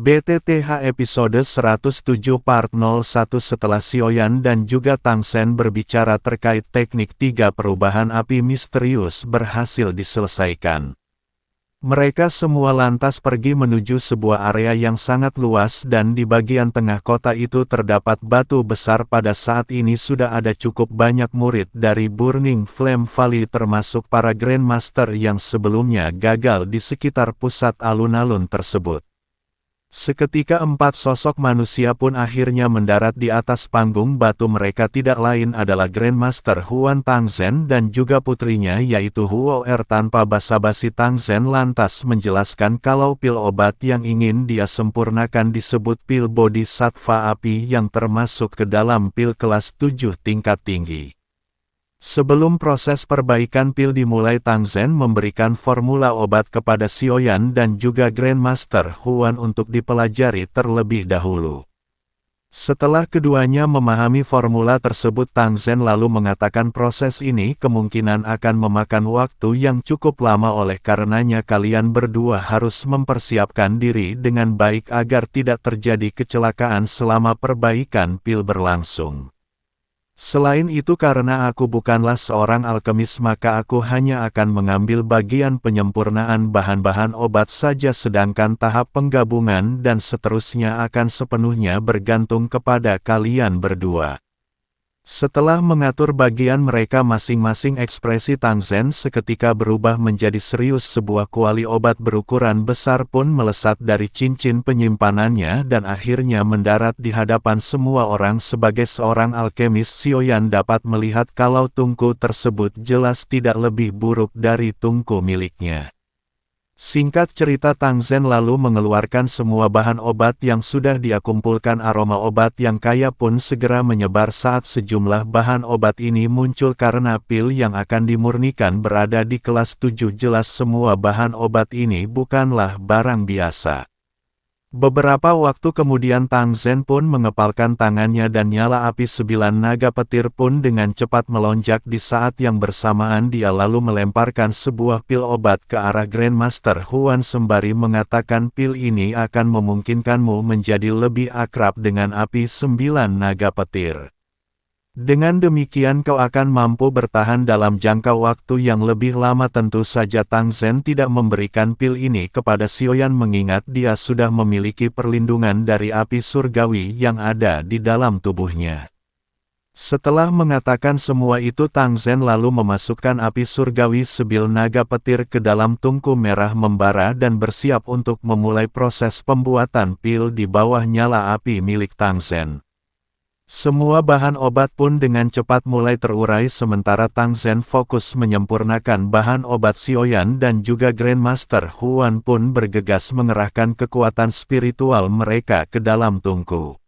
BTTH episode 107 part 01. Setelah Xiaoyan dan juga Tang Sen berbicara terkait teknik 3 perubahan api misterius berhasil diselesaikan. Mereka semua lantas pergi menuju sebuah area yang sangat luas dan di bagian tengah kota itu terdapat batu besar. Pada saat ini sudah ada cukup banyak murid dari Burning Flame Valley termasuk para Grandmaster yang sebelumnya gagal di sekitar pusat alun-alun tersebut. Seketika 4 sosok manusia pun akhirnya mendarat di atas panggung batu. Mereka tidak lain adalah Grandmaster Huan Tangzhen dan juga putrinya yaitu Huo Er. Tanpa basa-basi Tang Zhen lantas menjelaskan kalau pil obat yang ingin dia sempurnakan disebut pil Bodhisattva api yang termasuk ke dalam pil kelas 7 tingkat tinggi. Sebelum proses perbaikan pil dimulai, Tang Zhen memberikan formula obat kepada Xiaoyan dan juga Grandmaster Huan untuk dipelajari terlebih dahulu. Setelah keduanya memahami formula tersebut, Tang Zhen lalu mengatakan proses ini kemungkinan akan memakan waktu yang cukup lama, oleh karenanya kalian berdua harus mempersiapkan diri dengan baik agar tidak terjadi kecelakaan selama perbaikan pil berlangsung. Selain itu, karena aku bukanlah seorang alkemis, maka aku hanya akan mengambil bagian penyempurnaan bahan-bahan obat saja, sedangkan tahap penggabungan dan seterusnya akan sepenuhnya bergantung kepada kalian berdua. Setelah mengatur bagian mereka masing-masing, ekspresi Tang Zhen seketika berubah menjadi serius. Sebuah kuali obat berukuran besar pun melesat dari cincin penyimpanannya dan akhirnya mendarat di hadapan semua orang. Sebagai seorang alkemis, Xiaoyan dapat melihat kalau tungku tersebut jelas tidak lebih buruk dari tungku miliknya. Singkat cerita, Tang Zhen lalu mengeluarkan semua bahan obat yang sudah dia kumpulkan. Aroma obat yang kaya pun segera menyebar saat sejumlah bahan obat ini muncul karena pil yang akan dimurnikan berada di kelas 7. Jelas semua bahan obat ini bukanlah barang biasa. Beberapa waktu kemudian Tang Zhen pun mengepalkan tangannya dan nyala api 9 naga petir pun dengan cepat melonjak. Di saat yang bersamaan dia lalu melemparkan sebuah pil obat ke arah Grandmaster Huan sembari mengatakan pil ini akan memungkinkanmu menjadi lebih akrab dengan api 9 naga petir. Dengan demikian kau akan mampu bertahan dalam jangka waktu yang lebih lama. Tentu saja Tang Zhen tidak memberikan pil ini kepada Xiaoyan mengingat dia sudah memiliki perlindungan dari api surgawi yang ada di dalam tubuhnya. Setelah mengatakan semua itu, Tang Zhen lalu memasukkan api surgawi 9 naga petir ke dalam tungku merah membara dan bersiap untuk memulai proses pembuatan pil di bawah nyala api milik Tang Zhen. Semua bahan obat pun dengan cepat mulai terurai sementara Tang Zhen fokus menyempurnakan bahan obat. Xiaoyan dan juga Grandmaster Huan pun bergegas mengerahkan kekuatan spiritual mereka ke dalam tungku.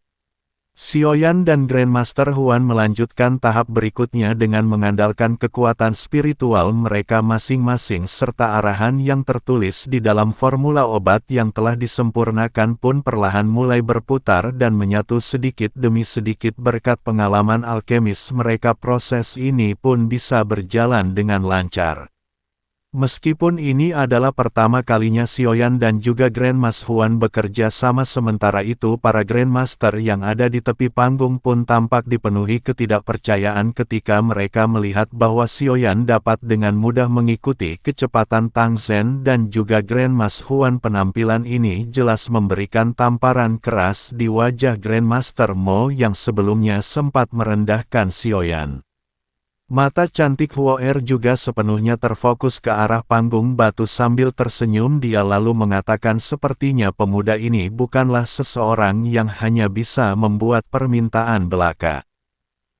Xiaoyan dan Grandmaster Huan melanjutkan tahap berikutnya dengan mengandalkan kekuatan spiritual mereka masing-masing serta arahan yang tertulis di dalam formula obat yang telah disempurnakan pun perlahan mulai berputar dan menyatu sedikit demi sedikit. Berkat pengalaman alkemis mereka, proses ini pun bisa berjalan dengan lancar. Meskipun ini adalah pertama kalinya Xiaoyan dan juga Grandmaster Huan bekerja sama, sementara itu para Grandmaster yang ada di tepi panggung pun tampak dipenuhi ketidakpercayaan ketika mereka melihat bahwa Xiaoyan dapat dengan mudah mengikuti kecepatan Tang Zhen dan juga Grandmaster Huan. Penampilan ini jelas memberikan tamparan keras di wajah Grandmaster Mo yang sebelumnya sempat merendahkan Xiaoyan. Mata cantik Huo Er juga sepenuhnya terfokus ke arah panggung batu sambil tersenyum. Dia lalu mengatakan sepertinya pemuda ini bukanlah seseorang yang hanya bisa membuat permintaan belaka.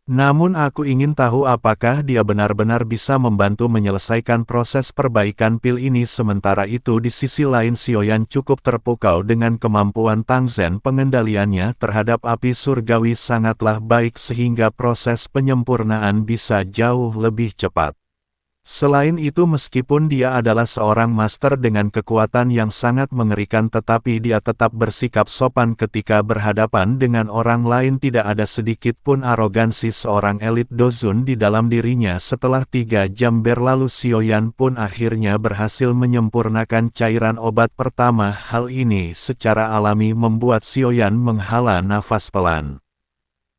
Namun aku ingin tahu apakah dia benar-benar bisa membantu menyelesaikan proses perbaikan pil ini. Sementara itu di sisi lain Xiaoyan cukup terpukau dengan kemampuan Tang Zhen. Pengendaliannya terhadap api surgawi sangatlah baik sehingga proses penyempurnaan bisa jauh lebih cepat. Selain itu meskipun dia adalah seorang master dengan kekuatan yang sangat mengerikan tetapi dia tetap bersikap sopan ketika berhadapan dengan orang lain, tidak ada sedikit pun arogansi seorang elit dozun di dalam dirinya. Setelah 3 jam berlalu Xiaoyan pun akhirnya berhasil menyempurnakan cairan obat pertama. Hal ini secara alami membuat Xiaoyan menghela nafas pelan.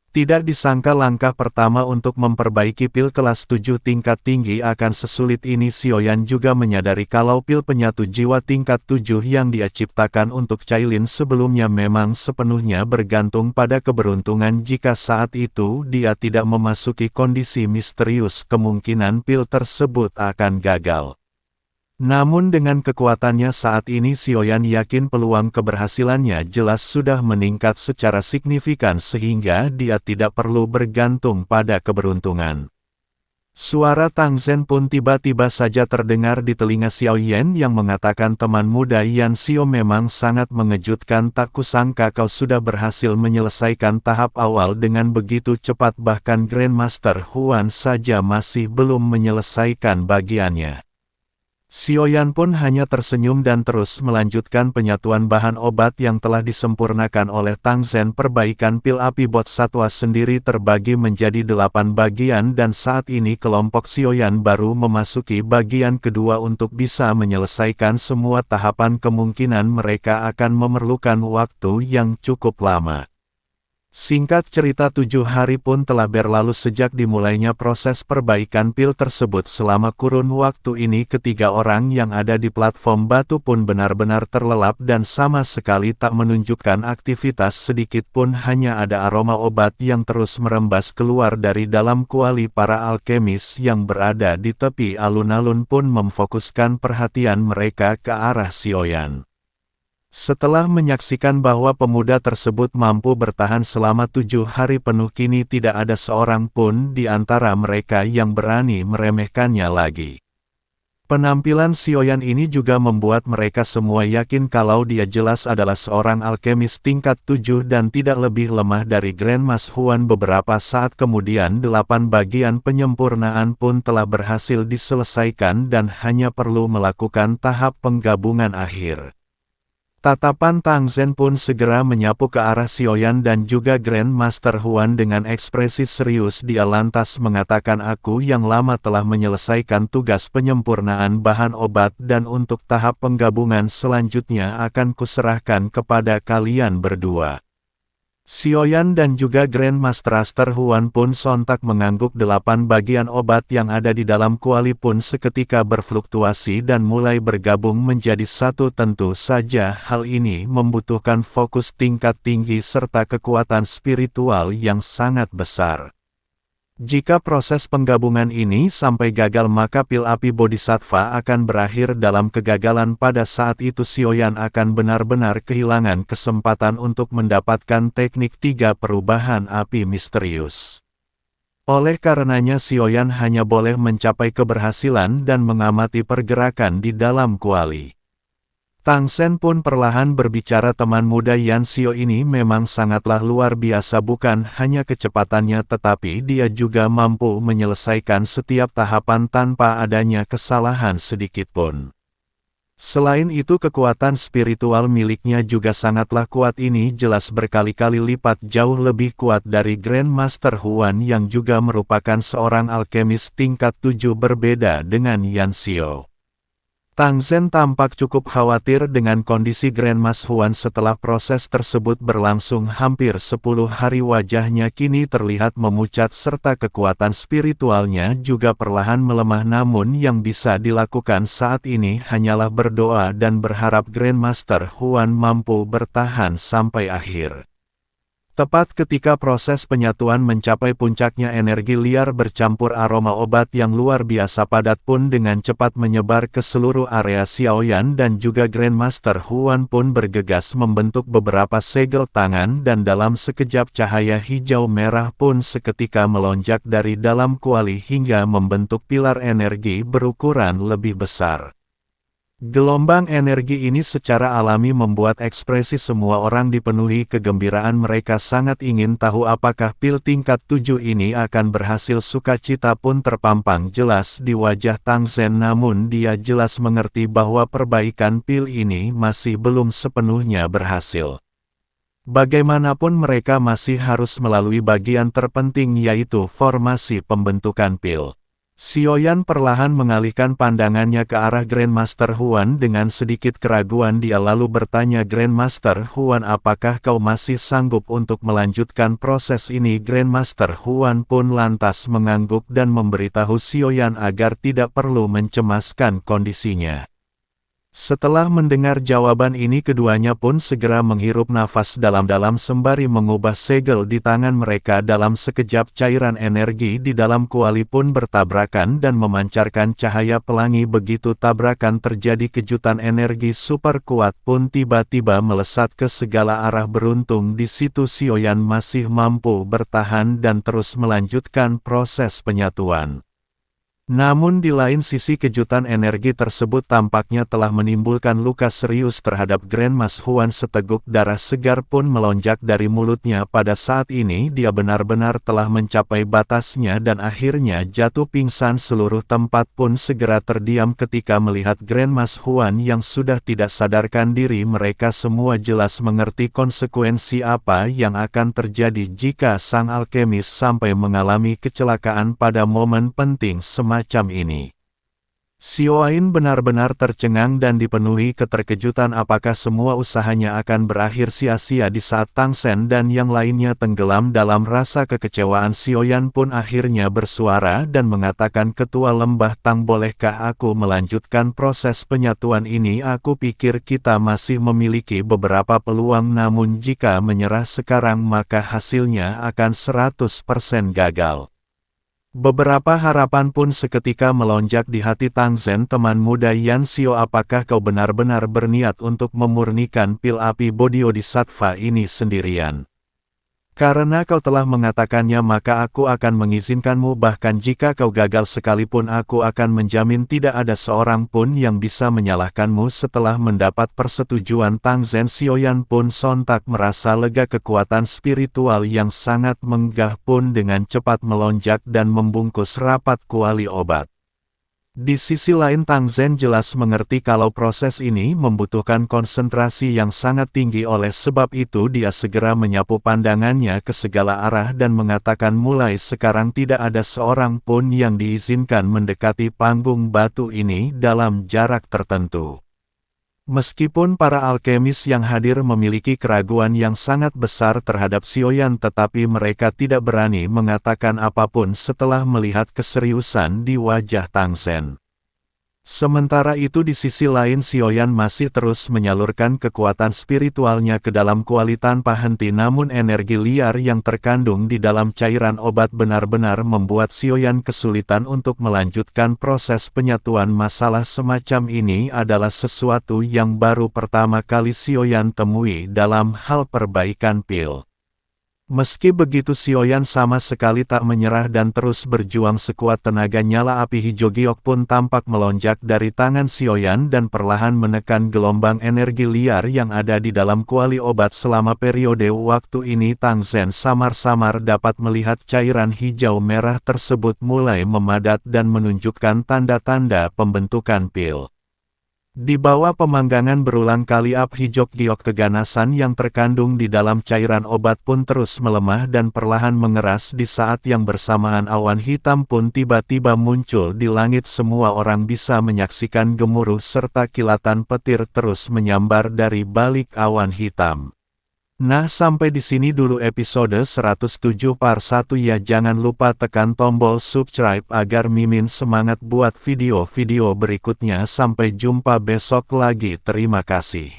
Tidak disangka langkah pertama untuk memperbaiki pil kelas 7 tingkat tinggi akan sesulit ini. Xiaoyan juga menyadari kalau pil penyatu jiwa tingkat 7 yang dia ciptakan untuk Cailin sebelumnya memang sepenuhnya bergantung pada keberuntungan. Jika saat itu dia tidak memasuki kondisi misterius, kemungkinan pil tersebut akan gagal. Namun dengan kekuatannya saat ini Xiaoyan yakin peluang keberhasilannya jelas sudah meningkat secara signifikan sehingga dia tidak perlu bergantung pada keberuntungan. Suara Tang Zhen pun tiba-tiba saja terdengar di telinga Xiaoyan yang mengatakan, teman muda Yan Xiao memang sangat mengejutkan, tak kusangka kau sudah berhasil menyelesaikan tahap awal dengan begitu cepat, bahkan Grandmaster Huan saja masih belum menyelesaikan bagiannya. Xiaoyan pun hanya tersenyum dan terus melanjutkan penyatuan bahan obat yang telah disempurnakan oleh Tang Zhen. Perbaikan pil api bot satwa sendiri terbagi menjadi 8 bagian dan saat ini kelompok Xiaoyan baru memasuki bagian kedua. Untuk bisa menyelesaikan semua tahapan kemungkinan mereka akan memerlukan waktu yang cukup lama. Singkat cerita 7 hari pun telah berlalu sejak dimulainya proses perbaikan pil tersebut. Selama kurun waktu ini ketiga orang yang ada di platform batu pun benar-benar terlelap dan sama sekali tak menunjukkan aktivitas sedikit pun, hanya ada aroma obat yang terus merembas keluar dari dalam kuali. Para alkemis yang berada di tepi alun-alun pun memfokuskan perhatian mereka ke arah Xiaoyan. Setelah menyaksikan bahwa pemuda tersebut mampu bertahan selama 7 hari penuh, kini tidak ada seorang pun di antara mereka yang berani meremehkannya lagi. Penampilan Xiaoyan ini juga membuat mereka semua yakin kalau dia jelas adalah seorang alkemis tingkat 7 dan tidak lebih lemah dari Grandmaster Huan. Beberapa saat kemudian 8 bagian penyempurnaan pun telah berhasil diselesaikan dan hanya perlu melakukan tahap penggabungan akhir. Tatapan Tang Zhen pun segera menyapu ke arah Xiaoyan dan juga Grandmaster Huan dengan ekspresi serius. Dia lantas mengatakan, aku yang lama telah menyelesaikan tugas penyempurnaan bahan obat dan untuk tahap penggabungan selanjutnya akan kuserahkan kepada kalian berdua. Xiaoyan dan juga Grandmaster Huan pun sontak mengangguk. 8 bagian obat yang ada di dalam kuali pun seketika berfluktuasi dan mulai bergabung menjadi satu. Tentu saja hal ini membutuhkan fokus tingkat tinggi serta kekuatan spiritual yang sangat besar. Jika proses penggabungan ini sampai gagal maka pil api Bodhisattva akan berakhir dalam kegagalan. Pada saat itu Xiaoyan akan benar-benar kehilangan kesempatan untuk mendapatkan teknik 3 perubahan api misterius. Oleh karenanya Xiaoyan hanya boleh mencapai keberhasilan dan mengamati pergerakan di dalam kuali. Tang Zhen pun perlahan berbicara, teman muda Yan Xiao ini memang sangatlah luar biasa, bukan hanya kecepatannya tetapi dia juga mampu menyelesaikan setiap tahapan tanpa adanya kesalahan sedikit pun. Selain itu kekuatan spiritual miliknya juga sangatlah kuat, ini jelas berkali-kali lipat jauh lebih kuat dari Grandmaster Huan yang juga merupakan seorang alkemis tingkat 7. Berbeda dengan Yan Xiao, Tang Zhen tampak cukup khawatir dengan kondisi Grandmaster Huan. Setelah proses tersebut berlangsung hampir 10 hari wajahnya kini terlihat memucat serta kekuatan spiritualnya juga perlahan melemah. Namun yang bisa dilakukan saat ini hanyalah berdoa dan berharap Grandmaster Huan mampu bertahan sampai akhir. Tepat ketika proses penyatuan mencapai puncaknya, energi liar bercampur aroma obat yang luar biasa padat pun dengan cepat menyebar ke seluruh area. Xiaoyan dan juga Grandmaster Huan pun bergegas membentuk beberapa segel tangan dan dalam sekejap cahaya hijau merah pun seketika melonjak dari dalam kuali hingga membentuk pilar energi berukuran lebih besar. Gelombang energi ini secara alami membuat ekspresi semua orang dipenuhi kegembiraan. Mereka sangat ingin tahu apakah pil tingkat 7 ini akan berhasil. Sukacita pun terpampang jelas di wajah Tang Zhen, namun dia jelas mengerti bahwa perbaikan pil ini masih belum sepenuhnya berhasil. Bagaimanapun mereka masih harus melalui bagian terpenting, yaitu formasi pembentukan pil. Xiaoyan perlahan mengalihkan pandangannya ke arah Grandmaster Huan dengan sedikit keraguan. Dia lalu bertanya, Grandmaster Huan, apakah kau masih sanggup untuk melanjutkan proses ini? Grandmaster Huan pun lantas mengangguk dan memberitahu Xiaoyan agar tidak perlu mencemaskan kondisinya. Setelah mendengar jawaban ini, keduanya pun segera menghirup nafas dalam-dalam sembari mengubah segel di tangan mereka. Dalam sekejap cairan energi di dalam kuali pun bertabrakan dan memancarkan cahaya pelangi. Begitu tabrakan terjadi, kejutan energi super kuat pun tiba-tiba melesat ke segala arah. Beruntung di situ Xiaoyan masih mampu bertahan dan terus melanjutkan proses penyatuan. Namun di lain sisi, kejutan energi tersebut tampaknya telah menimbulkan luka serius terhadap Grandmaster Huan. Seteguk darah segar pun melonjak dari mulutnya. Pada saat ini dia benar-benar telah mencapai batasnya dan akhirnya jatuh pingsan. Seluruh tempat pun segera terdiam ketika melihat Grandmaster Huan yang sudah tidak sadarkan diri. Mereka semua jelas mengerti konsekuensi apa yang akan terjadi jika sang alkemis sampai mengalami kecelakaan pada momen penting semacam ini. Xiaoyan benar-benar tercengang dan dipenuhi keterkejutan. Apakah semua usahanya akan berakhir sia-sia di saat Tang Zhen dan yang lainnya tenggelam dalam rasa kekecewaan? Xiaoyan pun akhirnya bersuara dan mengatakan, Ketua Lembah Tang, bolehkah aku melanjutkan proses penyatuan ini? Aku pikir kita masih memiliki beberapa peluang, namun jika menyerah sekarang maka hasilnya akan 100% gagal. Beberapa harapan pun seketika melonjak di hati Tang Zhen. Teman muda Yan Xiao, apakah kau benar-benar berniat untuk memurnikan pil api Bodhisattva ini sendirian? Karena kau telah mengatakannya, maka aku akan mengizinkanmu. Bahkan jika kau gagal sekalipun, aku akan menjamin tidak ada seorang pun yang bisa menyalahkanmu. Setelah mendapat persetujuan Tang Zhen, Xiaoyan pun sontak merasa lega. Kekuatan spiritual yang sangat megah pun dengan cepat melonjak dan membungkus rapat kuali obat. Di sisi lain, Tang Zhen jelas mengerti kalau proses ini membutuhkan konsentrasi yang sangat tinggi. Oleh sebab itu dia segera menyapu pandangannya ke segala arah dan mengatakan, mulai sekarang tidak ada seorang pun yang diizinkan mendekati panggung batu ini dalam jarak tertentu. Meskipun para alkemis yang hadir memiliki keraguan yang sangat besar terhadap Xiaoyan, tetapi mereka tidak berani mengatakan apapun setelah melihat keseriusan di wajah Tang Zhen. Sementara itu di sisi lain, Xiaoyan masih terus menyalurkan kekuatan spiritualnya ke dalam kuali tanpa henti. Namun energi liar yang terkandung di dalam cairan obat benar-benar membuat Xiaoyan kesulitan untuk melanjutkan proses penyatuan. Masalah semacam ini adalah sesuatu yang baru pertama kali Xiaoyan temui dalam hal perbaikan pil. Meski begitu, Xiaoyan sama sekali tak menyerah dan terus berjuang sekuat tenaga. Nyala api hijau giok pun tampak melonjak dari tangan Xiaoyan dan perlahan menekan gelombang energi liar yang ada di dalam kuali obat. Selama periode waktu ini Tang Zhen samar-samar dapat melihat cairan hijau merah tersebut mulai memadat dan menunjukkan tanda-tanda pembentukan pil. Di bawah pemanggangan berulang kali api hijau giok, keganasan yang terkandung di dalam cairan obat pun terus melemah dan perlahan mengeras. Di saat yang bersamaan awan hitam pun tiba-tiba muncul di langit. Semua orang bisa menyaksikan gemuruh serta kilatan petir terus menyambar dari balik awan hitam. Nah, sampai di sini dulu episode 107 part 1 ya. Jangan lupa tekan tombol subscribe agar Mimin semangat buat video-video berikutnya. Sampai jumpa besok lagi. Terima kasih.